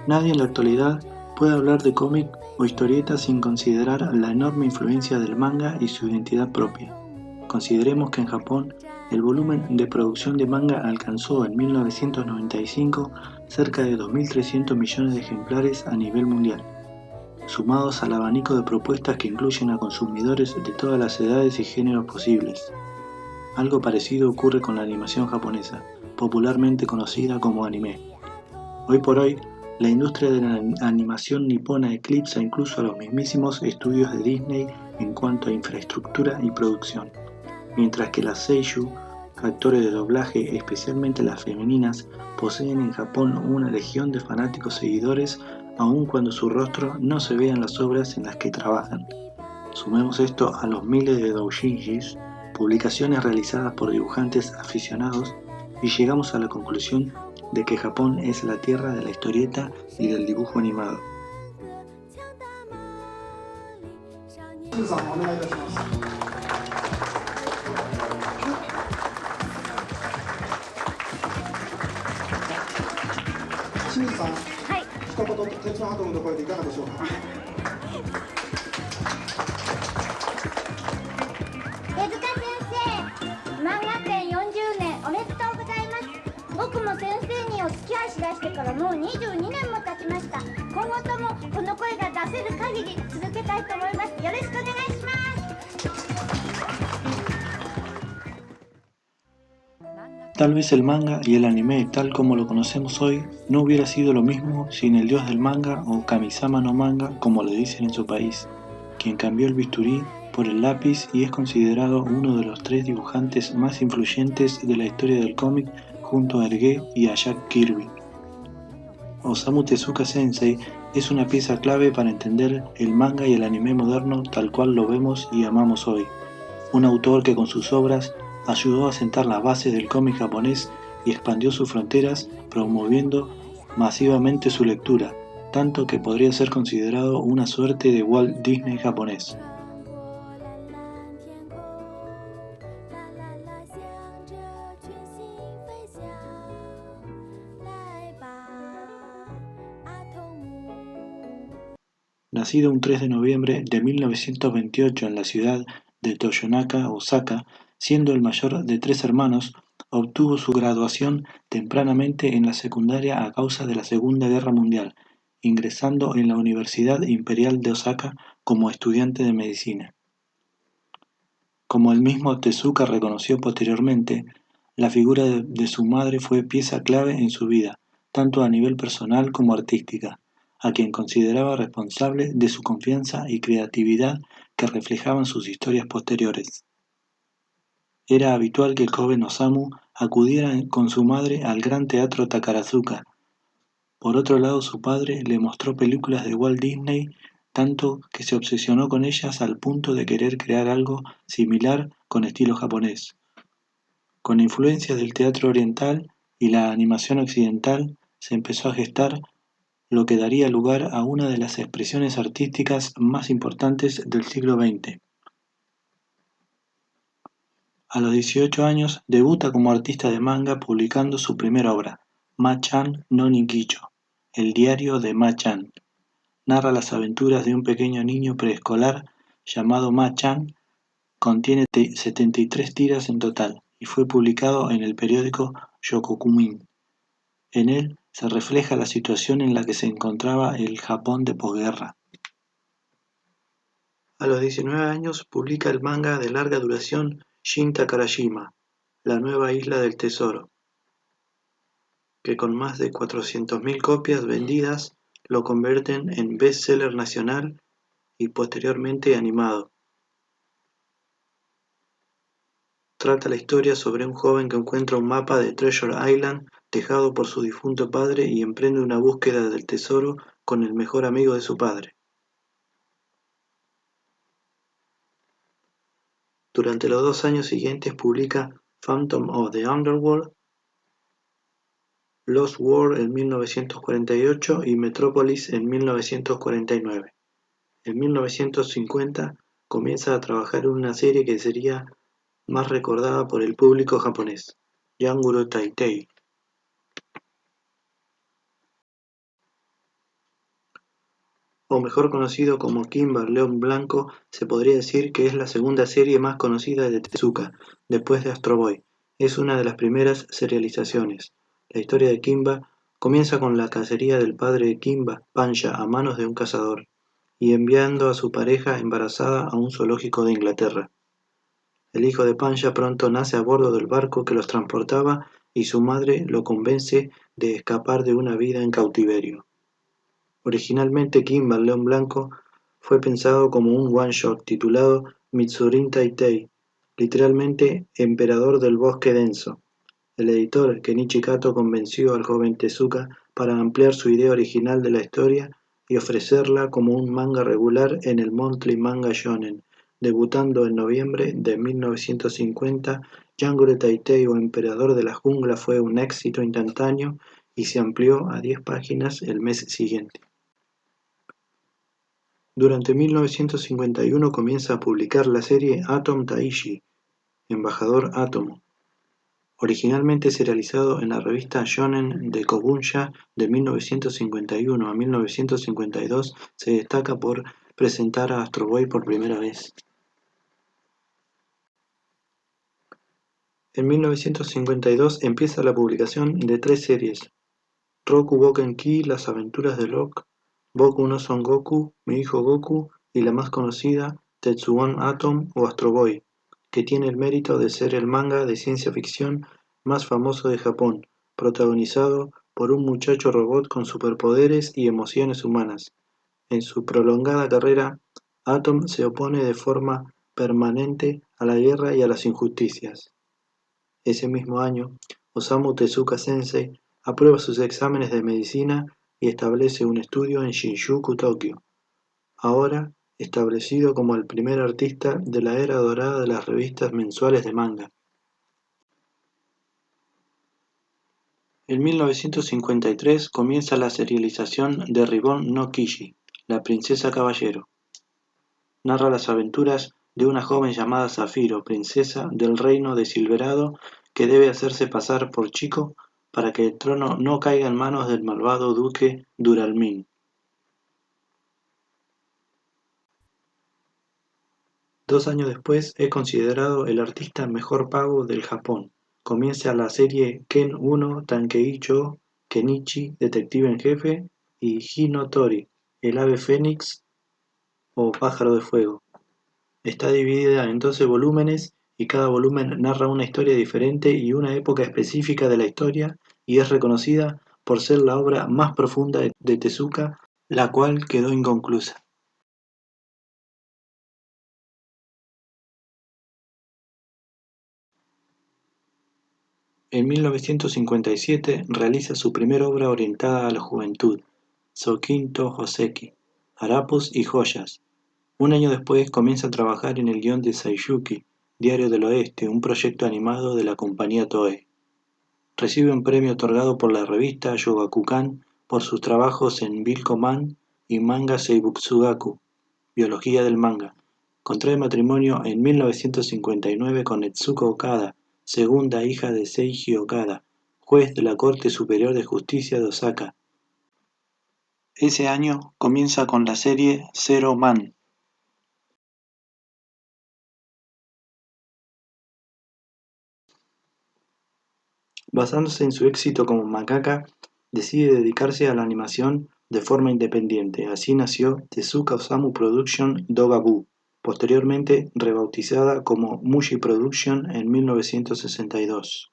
Nadie en la actualidad puede hablar de cómic o historieta sin considerar la enorme influencia del manga y su identidad propia. Consideremos que en Japón el volumen de producción de manga alcanzó en 1995 cerca de 2.300 millones de ejemplares a nivel mundial, sumados al abanico de propuestas que incluyen a consumidores de todas las edades y géneros posibles. Algo parecido ocurre con la animación japonesa, popularmente conocida como anime. Hoy por hoy, la industria de la animación nipona eclipsa incluso a los mismísimos estudios de Disney en cuanto a infraestructura y producción, mientras que las seiyū, actores de doblaje, especialmente las femeninas, poseen en Japón una legión de fanáticos seguidores aun cuando su rostro no se vea en las obras en las que trabajan. Sumemos esto a los miles de doujinshis, publicaciones realizadas por dibujantes aficionados, y llegamos a la conclusión de que Japón es la tierra de la historieta y del dibujo animado. 清水さん、はい、一言鉄のハトムの声でいかがでしょうか。手塚先生、漫画展40年おめでとうございます。僕も先生にお付き合いしだしてからもう22年も経ちました。今後ともこの声が出せる限り続けたいと思います。よろしくお願いします。 Tal vez el manga y el anime tal como lo conocemos hoy no hubiera sido lo mismo sin el dios del manga o Kamisama no manga como le dicen en su país, quien cambió el bisturí por el lápiz y es considerado uno de los 3 dibujantes más influyentes de la historia del cómic junto a Hergé y a Jack Kirby. Osamu Tezuka Sensei es una pieza clave para entender el manga y el anime moderno tal cual lo vemos y amamos hoy. Un autor que con sus obras ayudó a sentar las bases del cómic japonés y expandió sus fronteras promoviendo masivamente su lectura, tanto que podría ser considerado una suerte de Walt Disney japonés. Nacido un 3 de noviembre de 1928 en la ciudad de Toyonaka, Osaka, siendo el mayor de 3 hermanos, obtuvo su graduación tempranamente en la secundaria a causa de la Segunda Guerra Mundial, ingresando en la Universidad Imperial de Osaka como estudiante de medicina. Como el mismo Tezuka reconoció posteriormente, la figura de su madre fue pieza clave en su vida, tanto a nivel personal como artística, a quien consideraba responsable de su confianza y creatividad que reflejaban sus historias posteriores. Era habitual que el joven Osamu acudiera con su madre al Gran Teatro Takarazuka. Por otro lado, su padre le mostró películas de Walt Disney, tanto que se obsesionó con ellas al punto de querer crear algo similar con estilo japonés. Con influencias del teatro oriental y la animación occidental, se empezó a gestar lo que daría lugar a una de las expresiones artísticas más importantes del siglo XX. A los 18 años debuta como artista de manga publicando su primera obra, Ma-chan no Nikicho, el diario de Ma-chan. Narra las aventuras de un pequeño niño preescolar llamado Ma-chan, contiene 73 tiras en total y fue publicado en el periódico Shokokumin. En él se refleja la situación en la que se encontraba el Japón de posguerra. A los 19 años publica el manga de larga duración Shin Takarashima, La nueva isla del tesoro, que con más de 400.000 copias vendidas lo convierten en bestseller nacional y posteriormente animado. Trata la historia sobre un joven que encuentra un mapa de Treasure Island dejado por su difunto padre y emprende una búsqueda del tesoro con el mejor amigo de su padre. Durante los 2 años siguientes publica Phantom of the Underworld, Lost World en 1948 y Metropolis en 1949. En 1950 comienza a trabajar en una serie que sería más recordada por el público japonés, Yanguro Taitei. o mejor conocido como Kimba León Blanco, se podría decir que es la segunda serie más conocida de Tezuka, después de Astro Boy. Es una de las primeras serializaciones. La historia de Kimba comienza con la cacería del padre de Kimba, Pancha, a manos de un cazador, y enviando a su pareja embarazada a un zoológico de Inglaterra. El hijo de Pancha pronto nace a bordo del barco que los transportaba y su madre lo convence de escapar de una vida en cautiverio. Originalmente Kimba el León Blanco fue pensado como un one-shot titulado Mitsurin Taitei, literalmente Emperador del Bosque Denso. El editor Kenichi Kato convenció al joven Tezuka para ampliar su idea original de la historia y ofrecerla como un manga regular en el Monthly Manga Shonen, debutando en noviembre de 1950. Yangore Taitei o Emperador de la Jungla fue un éxito instantáneo y se amplió a 10 páginas el mes siguiente. Durante 1951 comienza a publicar la serie Atom Taishi, Embajador Átomo, originalmente serializado en la revista Shonen de Kobunsha de 1951 a 1952, se destaca por presentar a Astro Boy por primera vez. En 1952 empieza la publicación de 3 series: Roku Boken Ki, Las aventuras de Locke, Boku no Son Goku, Mi hijo Goku, y la más conocida, Tetsuwan Atom o Astro Boy, que tiene el mérito de ser el manga de ciencia ficción más famoso de Japón, protagonizado por un muchacho robot con superpoderes y emociones humanas. En su prolongada carrera, Atom se opone de forma permanente a la guerra y a las injusticias. Ese mismo año, Osamu Tezuka Sensei aprueba sus exámenes de medicina y establece un estudio en Shinjuku, Tokio, ahora establecido como el primer artista de la era dorada de las revistas mensuales de manga. En 1953 comienza la serialización de Ribbon no Kishi, La princesa caballero. Narra las aventuras de una joven llamada Zafiro, princesa del reino de Silverado, que debe hacerse pasar por chico para que el trono no caiga en manos del malvado duque Duralmin. 2 años después es considerado el artista mejor pago del Japón. Comienza la serie Ken 1 Tankeicho Kenichi, detective en jefe, y Hino Tori, el ave fénix o pájaro de fuego. Está dividida en 12 volúmenes y cada volumen narra una historia diferente y una época específica de la historia, y es reconocida por ser la obra más profunda de Tezuka, la cual quedó inconclusa. En 1957 realiza su primera obra orientada a la juventud, Sokinto Joseki, Harapos y joyas. Un año después comienza a trabajar en el guion de Saiyuki, Diario del Oeste, un proyecto animado de la compañía Toei. Recibe un premio otorgado por la revista Shogakukan por sus trabajos en Bilko-man y Manga Seibutsugaku, Biología del manga. Contrae matrimonio en 1959 con Etsuko Okada, segunda hija de Seiji Okada, juez de la Corte Superior de Justicia de Osaka. Ese año comienza con la serie Zero Man. Basándose en su éxito como mangaka, decide dedicarse a la animación de forma independiente. Así nació Tezuka Osamu Production Dogabu, posteriormente rebautizada como Mushi Production en 1962.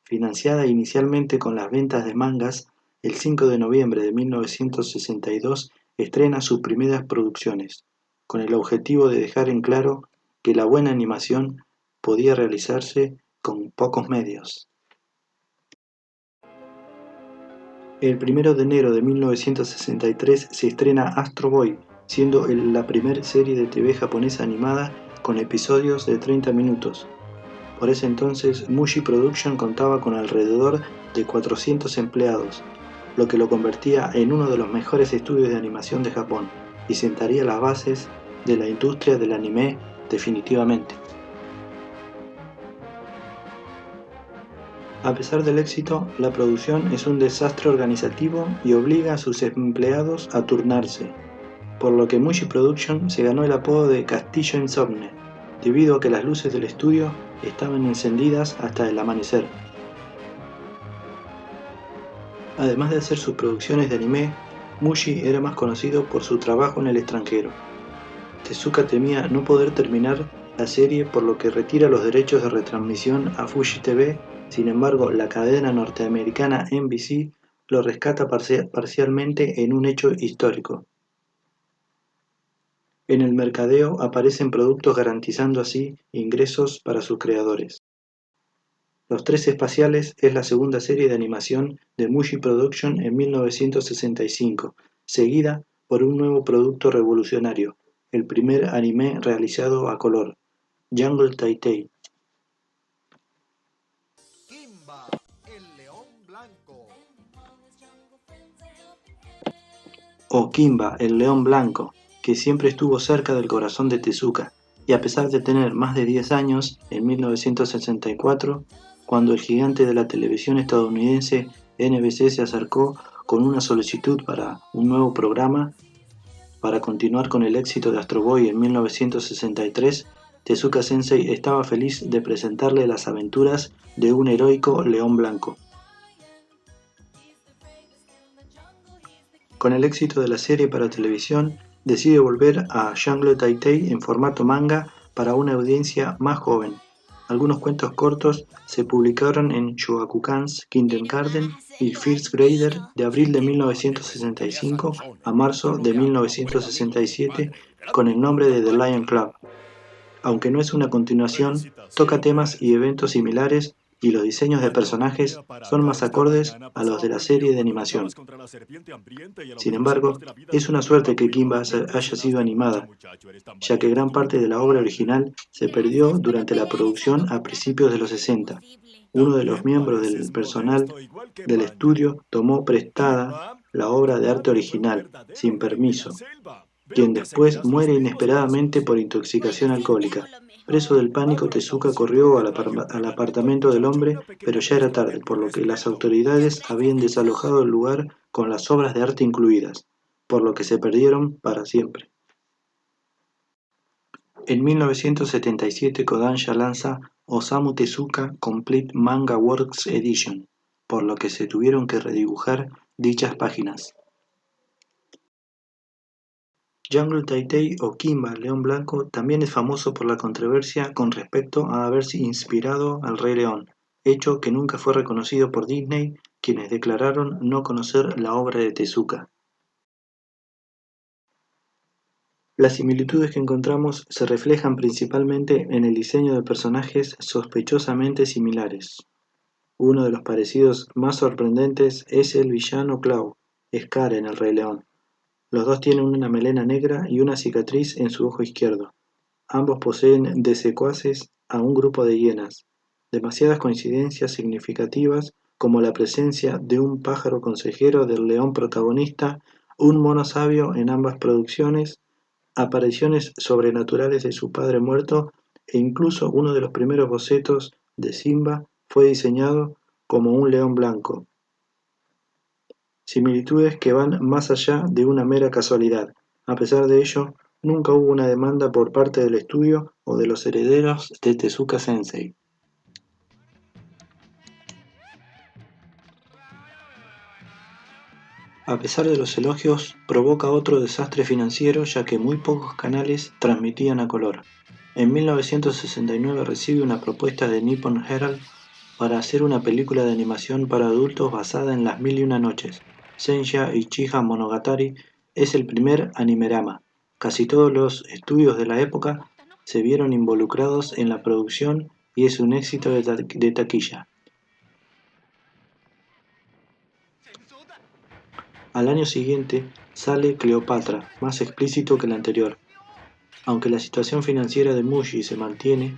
Financiada inicialmente con las ventas de mangas, el 5 de noviembre de 1962 estrena sus primeras producciones, con el objetivo de dejar en claro que la buena animación podía realizarse con pocos medios. El 1 de enero de 1963 se estrena Astro Boy, siendo la primera serie de TV japonesa animada con episodios de 30 minutos. Por ese entonces, Mushi Production contaba con alrededor de 400 empleados, lo que lo convertía en uno de los mejores estudios de animación de Japón y sentaría las bases de la industria del anime definitivamente. A pesar del éxito, la producción es un desastre organizativo y obliga a sus empleados a turnarse, por lo que Mushi Production se ganó el apodo de Castillo Insomne, debido a que las luces del estudio estaban encendidas hasta el amanecer. Además de hacer sus producciones de anime, Mushi era más conocido por su trabajo en el extranjero. Tezuka temía no poder terminar la serie, por lo que retira los derechos de retransmisión a Fuji TV. Sin embargo, la cadena norteamericana NBC lo rescata parcialmente en un hecho histórico. En el mercadeo aparecen productos garantizando así ingresos para sus creadores. Los Tres Espaciales es la segunda serie de animación de Mushi Production en 1965, seguida por un nuevo producto revolucionario, el primer anime realizado a color, Jungle Taitai. Kimba, el león blanco. O Kimba, el león blanco, que siempre estuvo cerca del corazón de Tezuka, y a pesar de tener más de 10 años, en 1964, cuando el gigante de la televisión estadounidense NBC se acercó con una solicitud para un nuevo programa, para continuar con el éxito de Astro Boy en 1963, Tezuka Sensei estaba feliz de presentarle las aventuras de un heroico león blanco. Con el éxito de la serie para televisión, decide volver a Jungle Taitai en formato manga para una audiencia más joven. Algunos cuentos cortos se publicaron en Shogakukan's Kindergarten y First Grader de abril de 1965 a marzo de 1967 con el nombre de The Lion Club. Aunque no es una continuación, toca temas y eventos similares y los diseños de personajes son más acordes a los de la serie de animación. Sin embargo, es una suerte que Kimba haya sido animada, ya que gran parte de la obra original se perdió durante la producción a principios de los 60. Uno de los miembros del personal del estudio tomó prestada la obra de arte original, sin permiso, quien después muere inesperadamente por intoxicación alcohólica. Preso del pánico, Tezuka corrió al apartamento del hombre, pero ya era tarde, por lo que las autoridades habían desalojado el lugar con las obras de arte incluidas, por lo que se perdieron para siempre. En 1977 Kodansha lanza Osamu Tezuka Complete Manga Works Edition, por lo que se tuvieron que redibujar dichas páginas. Jungle Taitai o Kimba, León Blanco, también es famoso por la controversia con respecto a haberse inspirado al Rey León, hecho que nunca fue reconocido por Disney, quienes declararon no conocer la obra de Tezuka. Las similitudes que encontramos se reflejan principalmente en el diseño de personajes sospechosamente similares. Uno de los parecidos más sorprendentes es el villano Clau, Scar en el Rey León. Los dos tienen una melena negra y una cicatriz en su ojo izquierdo. Ambos poseen de secuaces a un grupo de hienas. Demasiadas coincidencias significativas, como la presencia de un pájaro consejero del león protagonista, un mono sabio en ambas producciones, apariciones sobrenaturales de su padre muerto e incluso uno de los primeros bocetos de Simba fue diseñado como un león blanco. Similitudes que van más allá de una mera casualidad. A pesar de ello, nunca hubo una demanda por parte del estudio o de los herederos de Tezuka Sensei. A pesar de los elogios, provoca otro desastre financiero, ya que muy pocos canales transmitían a color. En 1969 recibe una propuesta de Nippon Herald para hacer una película de animación para adultos basada en Las Mil y Una Noches. Sensha Ichiha Monogatari es el primer animerama. Casi todos los estudios de la época se vieron involucrados en la producción y es un éxito de taquilla. Al año siguiente sale Cleopatra, más explícito que el anterior. Aunque la situación financiera de Mushi se mantiene,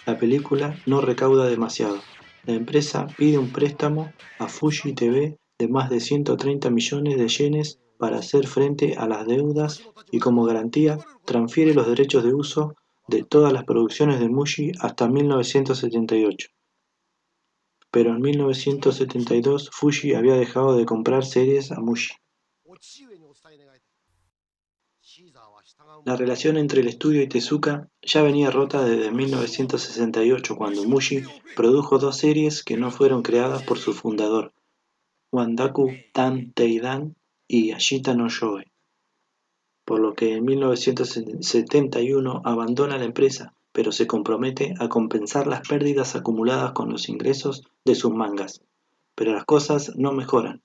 la película no recauda demasiado. La empresa pide un préstamo a Fuji TV de más de 130 millones de yenes para hacer frente a las deudas y como garantía transfiere los derechos de uso de todas las producciones de Mushi hasta 1978. pero en 1972 Fuji había dejado de comprar series a Mushi. La relación entre el estudio y Tezuka ya venía rota desde 1968, cuando Mushi produjo dos series que no fueron creadas por su fundador, Wandaku Tanteidan y Ashita no Joe, por lo que en 1971 abandona la empresa, pero se compromete a compensar las pérdidas acumuladas con los ingresos de sus mangas. Pero las cosas no mejoran.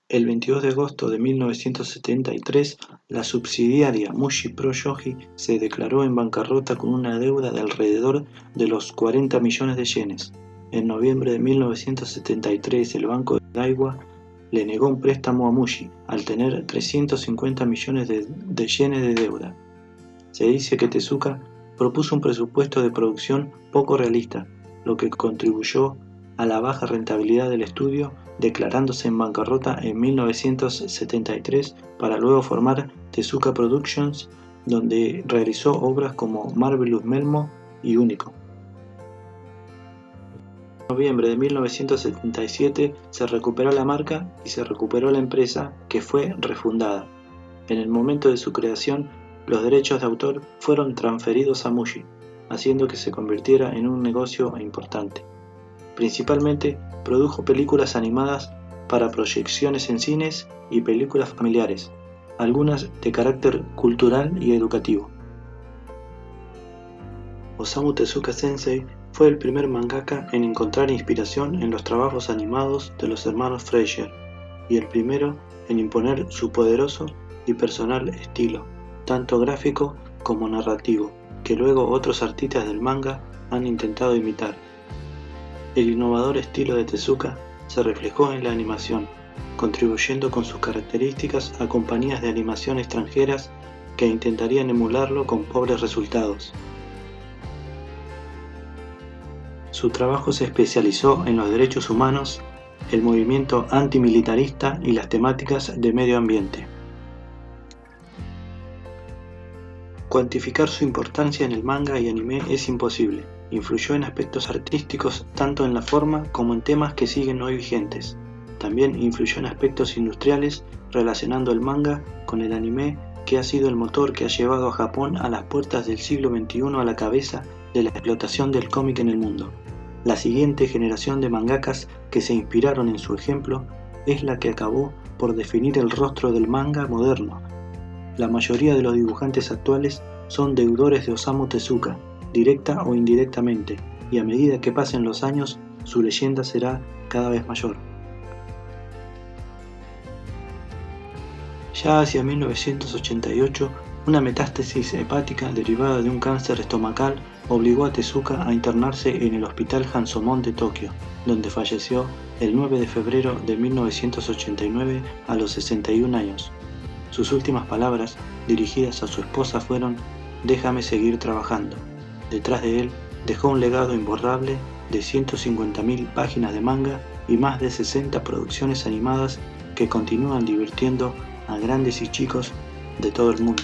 El 22 de agosto de 1973, la subsidiaria Mushi Pro Yogi se declaró en bancarrota con una deuda de alrededor de los 40 millones de yenes. En noviembre de 1973, el banco de Daiwa le negó un préstamo a Mushi, al tener 350 millones de yenes de deuda. Se dice que Tezuka propuso un presupuesto de producción poco realista, lo que contribuyó a la baja rentabilidad del estudio, declarándose en bancarrota en 1973 para luego formar Tezuka Productions, donde realizó obras como Marvelous Melmo y Único. En noviembre de 1977 se recuperó la marca y se recuperó la empresa, que fue refundada. En el momento de su creación, los derechos de autor fueron transferidos a Mushi, haciendo que se convirtiera en un negocio importante. Principalmente produjo películas animadas para proyecciones en cines y películas familiares, algunas de carácter cultural y educativo. Osamu Tezuka Sensei fue el primer mangaka en encontrar inspiración en los trabajos animados de los hermanos Fleischer y el primero en imponer su poderoso y personal estilo, tanto gráfico como narrativo, que luego otros artistas del manga han intentado imitar. El innovador estilo de Tezuka se reflejó en la animación, contribuyendo con sus características a compañías de animación extranjeras que intentarían emularlo con pobres resultados. Su trabajo se especializó en los derechos humanos, el movimiento antimilitarista y las temáticas de medio ambiente. Cuantificar su importancia en el manga y anime es imposible. Influyó en aspectos artísticos tanto en la forma como en temas que siguen hoy vigentes. También influyó en aspectos industriales, relacionando el manga con el anime, que ha sido el motor que ha llevado a Japón a las puertas del siglo XXI a la cabeza de la explotación del cómic en el mundo. La siguiente generación de mangakas que se inspiraron en su ejemplo es la que acabó por definir el rostro del manga moderno. La mayoría de los dibujantes actuales son deudores de Osamu Tezuka, directa o indirectamente, y a medida que pasen los años, su leyenda será cada vez mayor. Ya hacia 1988, una metástasis hepática derivada de un cáncer estomacal obligó a Tezuka a internarse en el Hospital Hansomon de Tokio, donde falleció el 9 de febrero de 1989 a los 61 años. Sus últimas palabras, dirigidas a su esposa, fueron: «Déjame seguir trabajando». Detrás de él dejó un legado imborrable de 150.000 páginas de manga y más de 60 producciones animadas que continúan divirtiendo a grandes y chicos de todo el mundo.